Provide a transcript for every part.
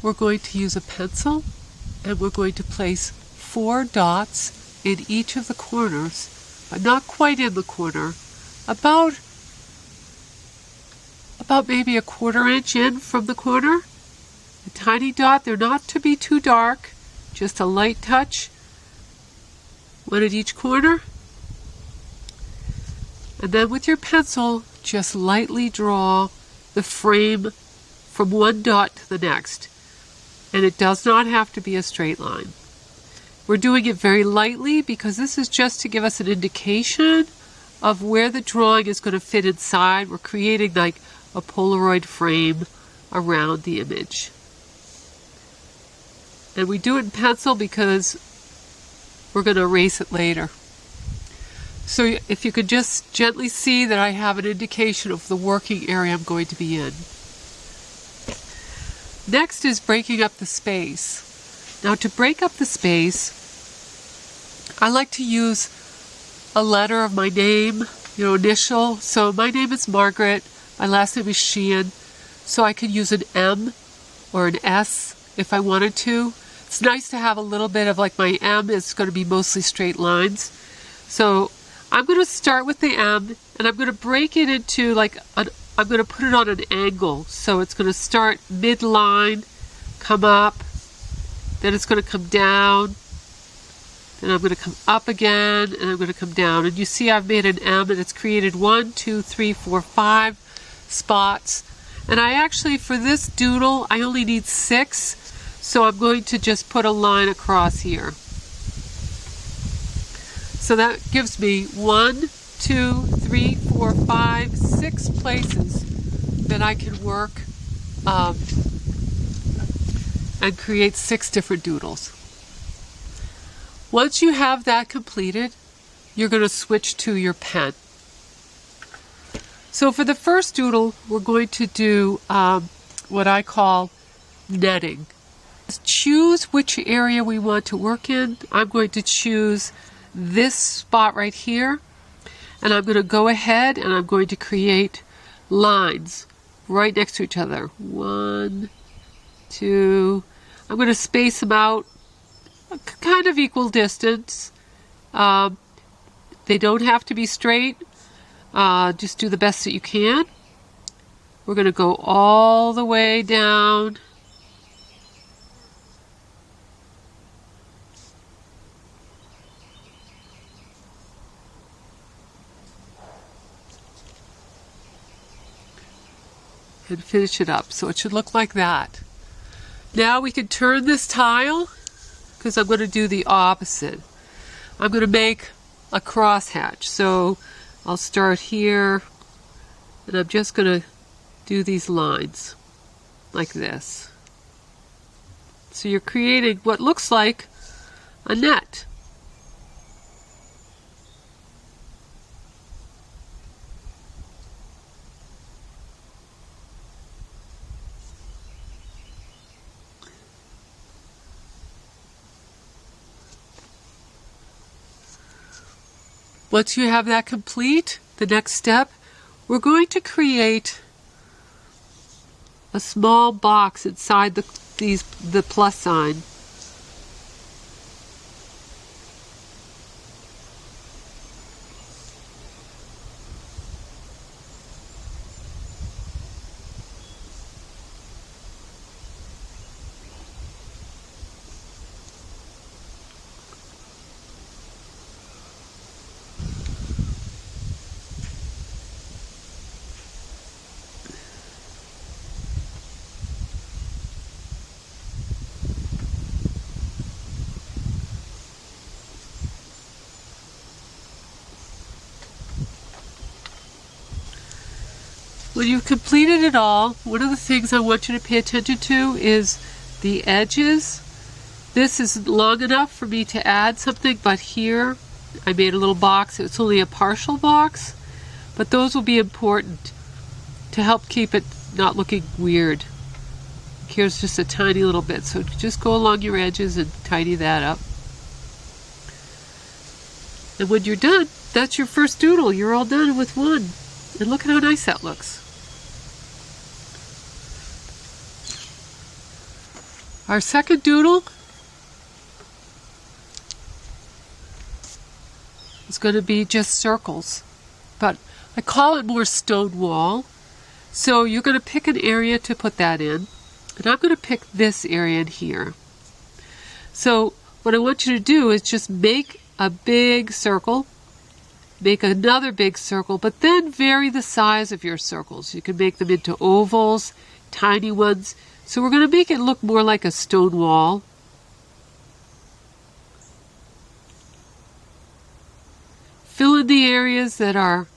we're going to use a pencil and we're going to place 4 dots in each of the corners, but not quite in the corner, about maybe a 1/4 inch in from the corner. A tiny dot. They're not to be too dark, just a light touch, one at each corner. And then with your pencil, just lightly draw the frame from one dot to the next. And it does not have to be a straight line. We're doing it very lightly because this is just to give us an indication of where the drawing is going to fit inside. We're creating like a Polaroid frame around the image. And we do it in pencil because we're going to erase it later. So if you could just gently see that I have an indication of the working area I'm going to be in. Next is breaking up the space. Now to break up the space, I like to use a letter of my name, initial. So my name is Margaret, my last name is Sheehan, so I could use an M or an S if I wanted to. It's nice to have a little bit of, like, my M is going to be mostly straight lines. So I'm going to start with the M and I'm going to break it into I'm going to put it on an angle. So it's going to start midline, come up, then it's going to come down, then I'm going to come up again, and I'm going to come down. And you see I've made an M and it's created 1, 2, 3, 4, 5 spots. And I actually, for this doodle, I only need 6. So I'm going to just put a line across here. So that gives me 1, 2, 3, 4, 5, 6 places that I can work and create 6 different doodles. Once you have that completed, you're going to switch to your pen. So for the first doodle, we're going to do what I call netting. Choose which area we want to work in. I'm going to choose this spot right here, and I'm going to go ahead and I'm going to create lines right next to each other. 1, 2. I'm going to space them out kind of equal distance. They don't have to be straight. Just do the best that you can. We're going to go all the way down. And finish it up. So it should look like that. Now we can turn this tile because I'm going to do the opposite. I'm going to make a crosshatch. So I'll start here and I'm just going to do these lines like this. So you're creating what looks like a net. Once you have that complete, the next step, we're going to create a small box inside the plus sign. When you've completed it all, one of the things I want you to pay attention to is the edges. This is long enough for me to add something, but here I made a little box. It's only a partial box, but those will be important to help keep it not looking weird. Here's just a tiny little bit, so just go along your edges and tidy that up. And when you're done, that's your first doodle. You're all done with one. And look at how nice that looks. Our second doodle is going to be just circles, but I call it more stone wall. So you're going to pick an area to put that in, and I'm going to pick this area in here. So what I want you to do is just make a big circle, make another big circle, but then vary the size of your circles. You can make them into ovals, tiny ones. So we're going to make it look more like a stone wall. Fill in the areas that are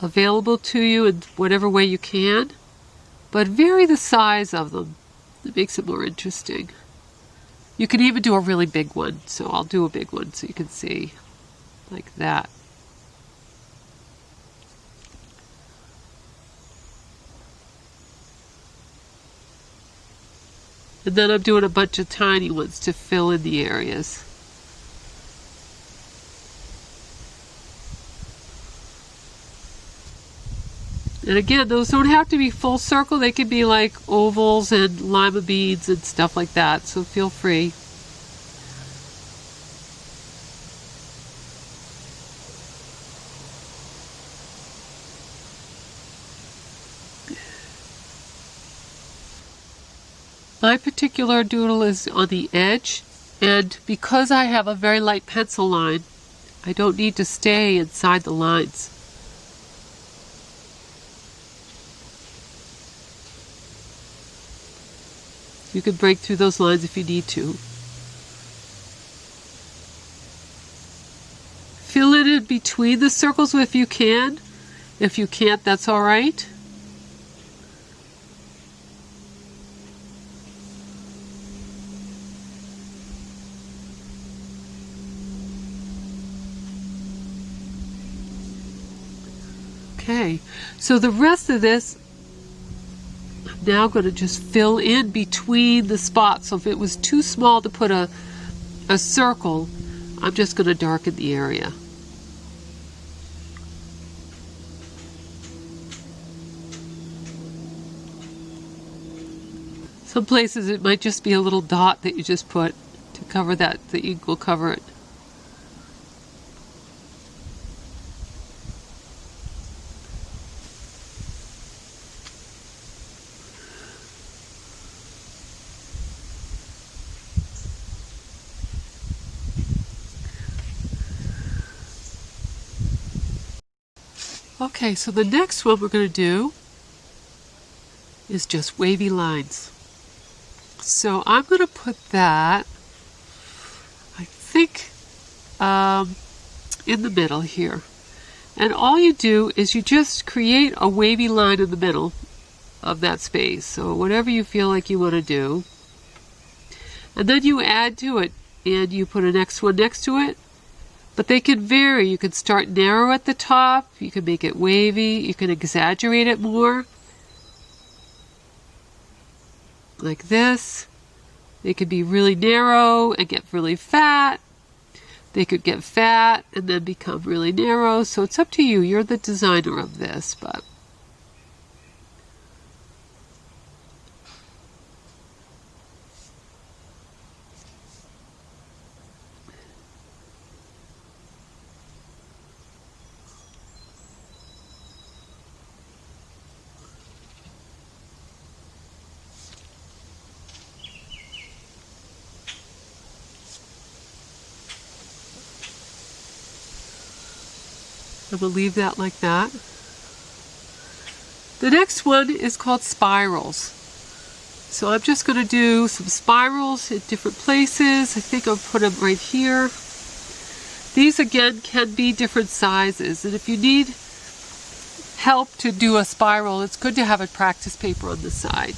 available to you in whatever way you can, but vary the size of them. It makes it more interesting. You can even do a really big one, so I'll do a big one so you can see, like that. And then I'm doing a bunch of tiny ones to fill in the areas. And again, those don't have to be full circle. They can be like ovals and lima beans and stuff like that, so feel free. My particular doodle is on the edge, and because I have a very light pencil line, I don't need to stay inside the lines. You can break through those lines if you need to. Fill it in between the circles if you can. If you can't, that's all right. Okay, so the rest of this, I'm now going to just fill in between the spots. So if it was too small to put a circle, I'm just going to darken the area. Some places it might just be a little dot that you just put to cover that you will cover it. Okay, so the next one we're going to do is just wavy lines. So I'm going to put that, I think, in the middle here. And all you do is you just create a wavy line in the middle of that space. So whatever you feel like you want to do. And then you add to it, and you put a next one next to it. But they can vary. You can start narrow at the top, you can make it wavy, you can exaggerate it more. Like this. They could be really narrow and get really fat. They could get fat and then become really narrow. So it's up to you. You're the designer of this, but I'm going to leave that like that. The next one is called spirals. So I'm just going to do some spirals in different places. I think I'll put them right here. These again can be different sizes, and if you need help to do a spiral, it's good to have a practice paper on the side.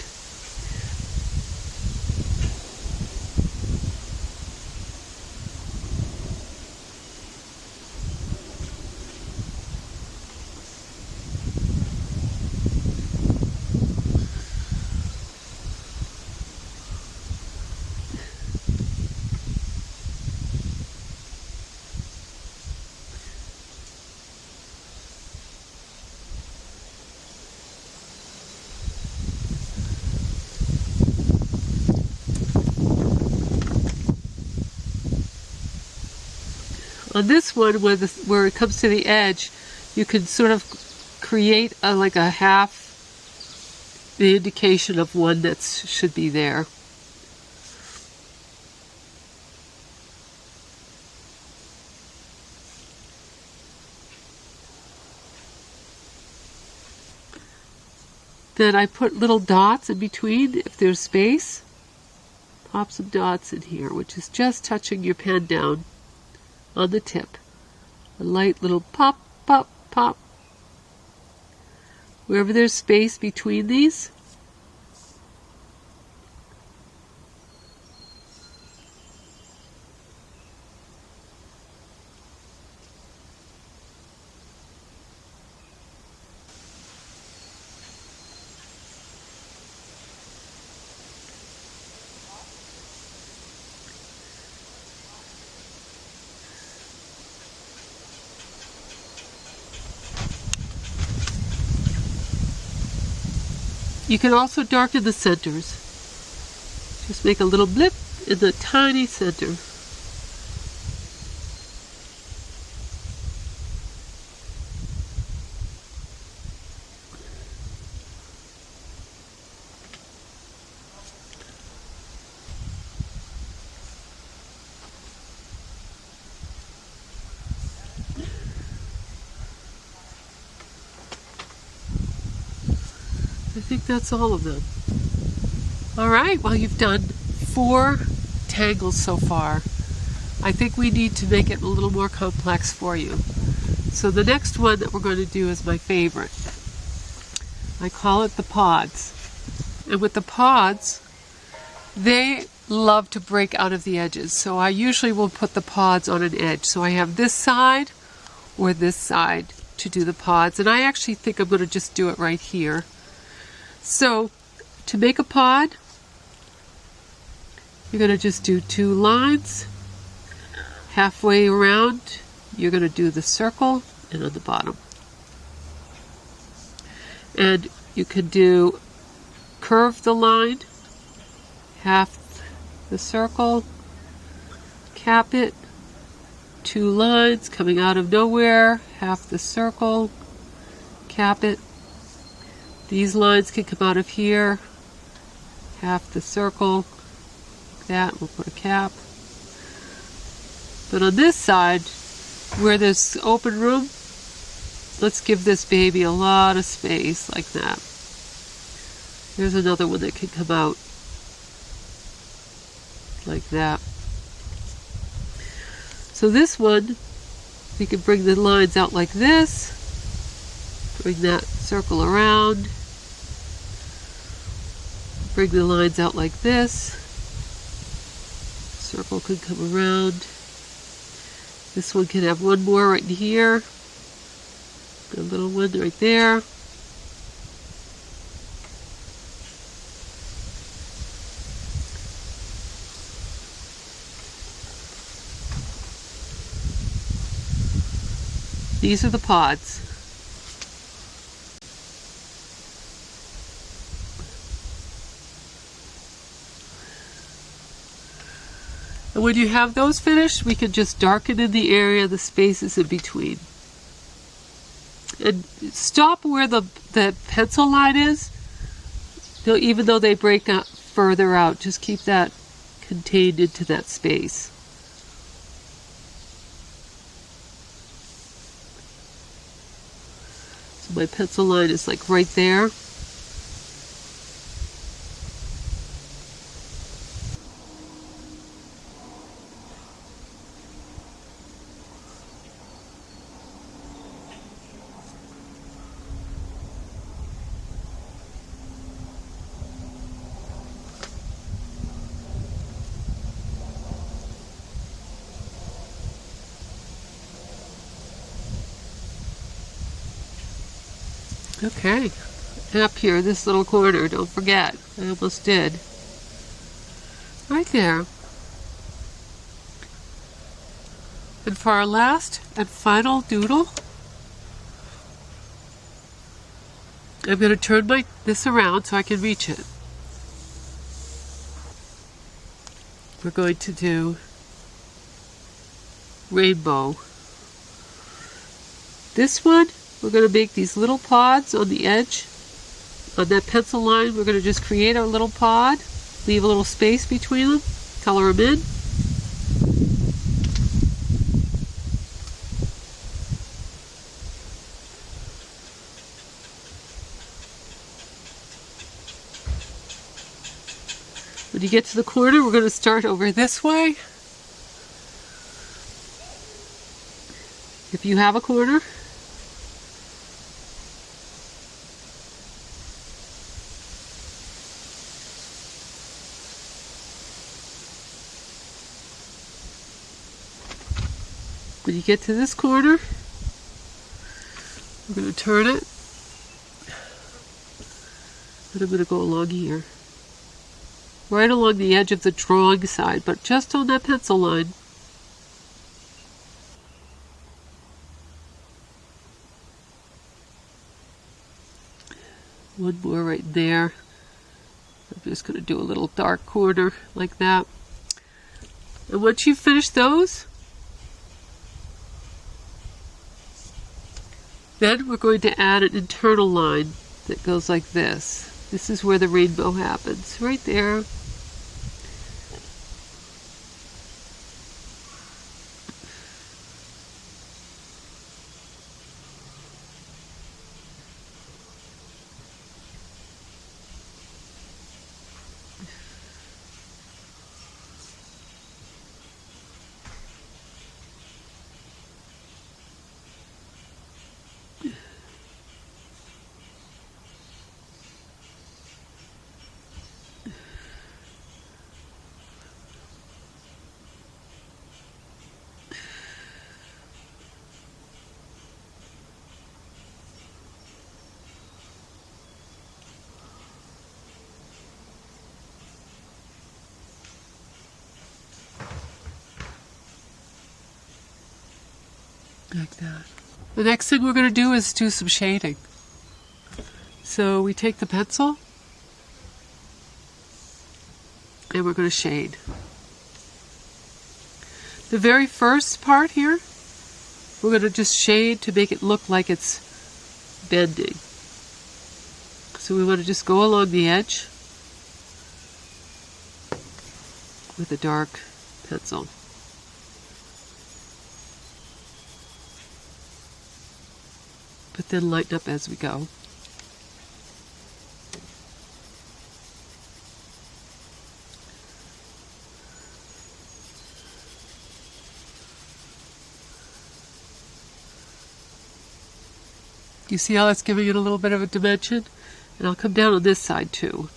On this one, where it comes to the edge, you can sort of create like a half, the indication of one that should be there. Then I put little dots in between if there's space. Pop some dots in here, which is just touching your pen down on the tip. A light little pop, pop, pop. Wherever there's space between these. You can also darken the centers. Just make a little blip in the tiny center. I think that's all of them. Alright, well, you've done 4 tangles so far. I think we need to make it a little more complex for you. So the next one that we're going to do is my favorite. I call it the pods. And with the pods, they love to break out of the edges. So I usually will put the pods on an edge. So I have this side or this side to do the pods. And I actually think I'm going to just do it right here. So, to make a pod, you're going to just do 2 lines. Halfway around, you're going to do the circle and on the bottom. And you can do curve the line, half the circle, cap it, 2 lines coming out of nowhere, half the circle, cap it. These lines can come out of here, half the circle, like that, we'll put a cap. But on this side, where there's open room, let's give this baby a lot of space, like that. There's another one that can come out, like that. So this one, we can bring the lines out like this, bring that circle around, bring the lines out like this, circle could come around, this one can have one more right in here, a little one right there, these are the pods. And when you have those finished, we can just darken in the area, the spaces in between. And stop where the pencil line is. Even though they break out further out, just keep that contained into that space. So my pencil line is like right there. Okay, and up here, this little corner, don't forget, I almost did. Right there. And for our last and final doodle, I'm going to turn this around so I can reach it. We're going to do rainbow. This one, we're going to make these little pods on the edge. On that pencil line, we're going to just create our little pod, leave a little space between them, color them in. When you get to the corner, we're going to start over this way. If you have a corner. When you get to this corner, we're going to turn it. And I'm going to go along here. Right along the edge of the drawing side, but just on that pencil line. One more right there. I'm just going to do a little dark corner like that. And once you've finished those, then we're going to add an internal line that goes like this. This is where the rainbow happens, right there. Like that. The next thing we're going to do is do some shading. So we take the pencil and we're going to shade. The very first part here, we're going to just shade to make it look like it's bending. So we want to just go along the edge with a dark pencil. But then lighten up as we go. You see how that's giving it a little bit of a dimension? And I'll come down on this side too.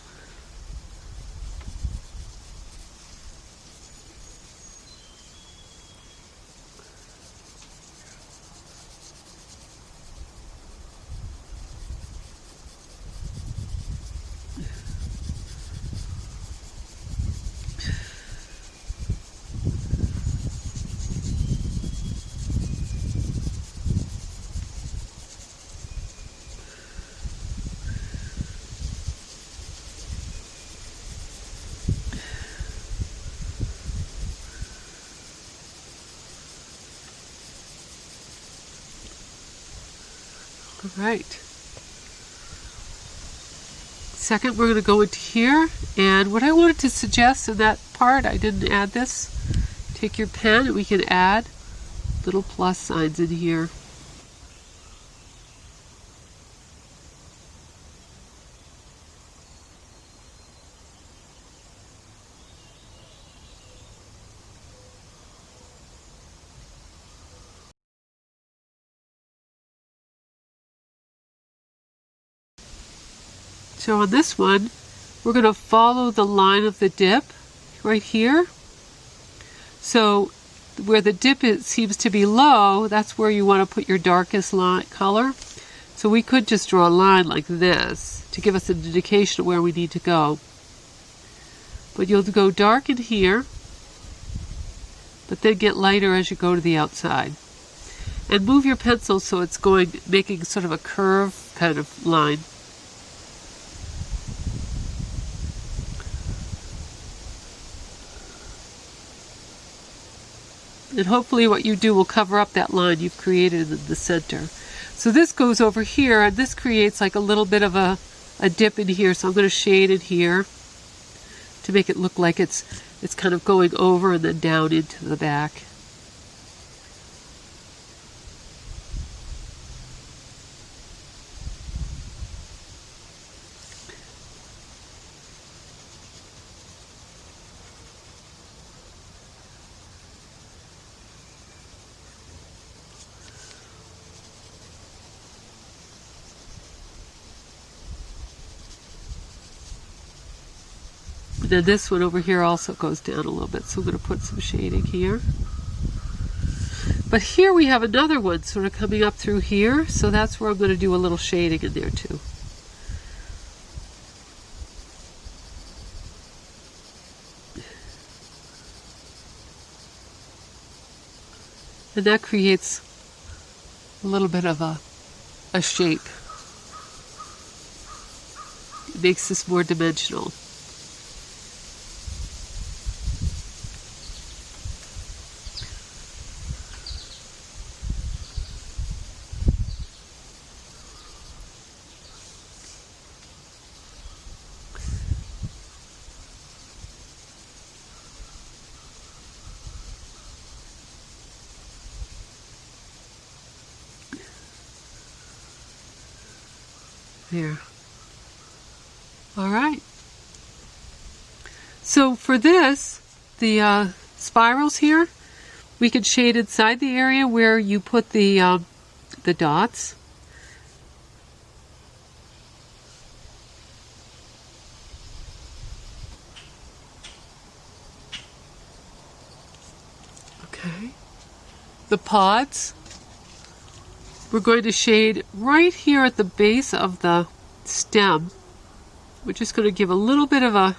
All right. Second, we're going to go into here, and what I wanted to suggest in that part, I didn't add this. Take your pen and we can add little plus signs in here. So on this one, we're going to follow the line of the dip right here. So where the dip seems to be low, that's where you want to put your darkest color. So we could just draw a line like this to give us an indication of where we need to go. But you'll go dark in here, but then get lighter as you go to the outside. And move your pencil so it's making sort of a curve kind of line. And hopefully what you do will cover up that line you've created in the center. So this goes over here, and this creates like a little bit of a dip in here. So I'm going to shade it here to make it look like it's kind of going over and then down into the back. And then this one over here also goes down a little bit, so I'm going to put some shading here. But here we have another one sort of coming up through here, so that's where I'm going to do a little shading in there too. And that creates a little bit of a shape. It makes this more dimensional. There. All right. So for this, the spirals here, we can shade inside the area where you put the dots. Okay. The pods, we're going to shade right here at the base of the stem. We're just going to give a little bit of a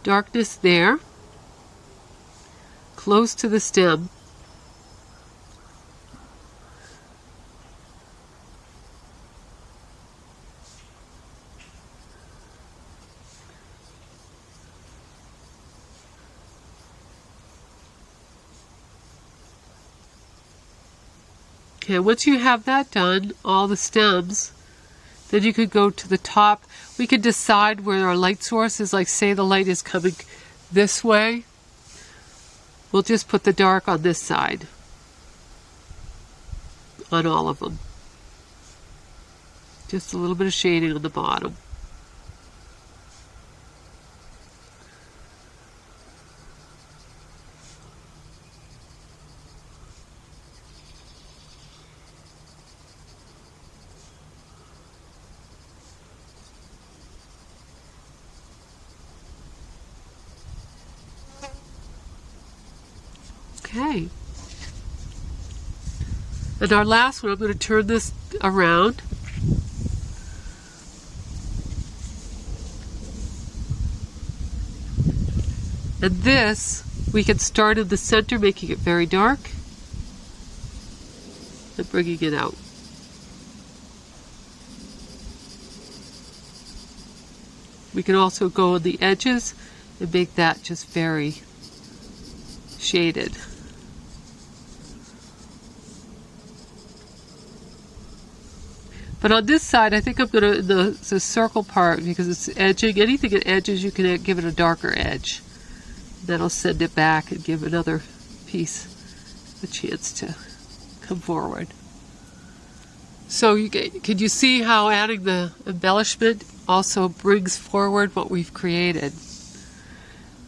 darkness there, close to the stem. Okay, once you have that done, all the stems, then you could go to the top. We could decide where our light source is, like say the light is coming this way. We'll just put the dark on this side, on all of them. Just a little bit of shading on the bottom. Okay. And our last one, I'm going to turn this around. And this, we can start in the center, making it very dark, and bringing it out. We can also go on the edges and make that just very shaded. But on this side, I think I'm going to, the circle part, because it's edging, anything it edges, you can give it a darker edge. That'll send it back and give another piece a chance to come forward. So can you see how adding the embellishment also brings forward what we've created?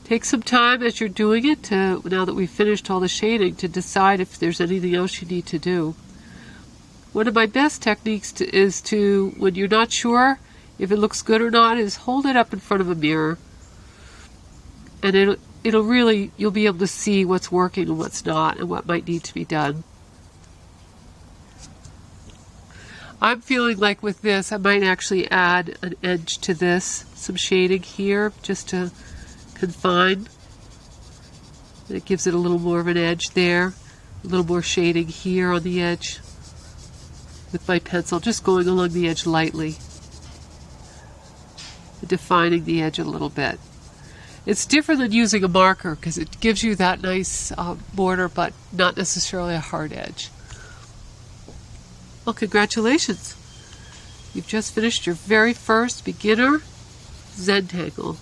Take some time as you're doing it, now that we've finished all the shading, to decide if there's anything else you need to do. One of my best techniques is to, when you're not sure if it looks good or not, is hold it up in front of a mirror. And it'll really, you'll be able to see what's working and what's not, and what might need to be done. I'm feeling like with this, I might actually add an edge to this, some shading here, just to confine. And it gives it a little more of an edge there, a little more shading here on the edge. With my pencil, just going along the edge lightly, defining the edge a little bit. It's different than using a marker because it gives you that nice border, but not necessarily a hard edge. Well, congratulations. You've just finished your very first beginner Zentangle.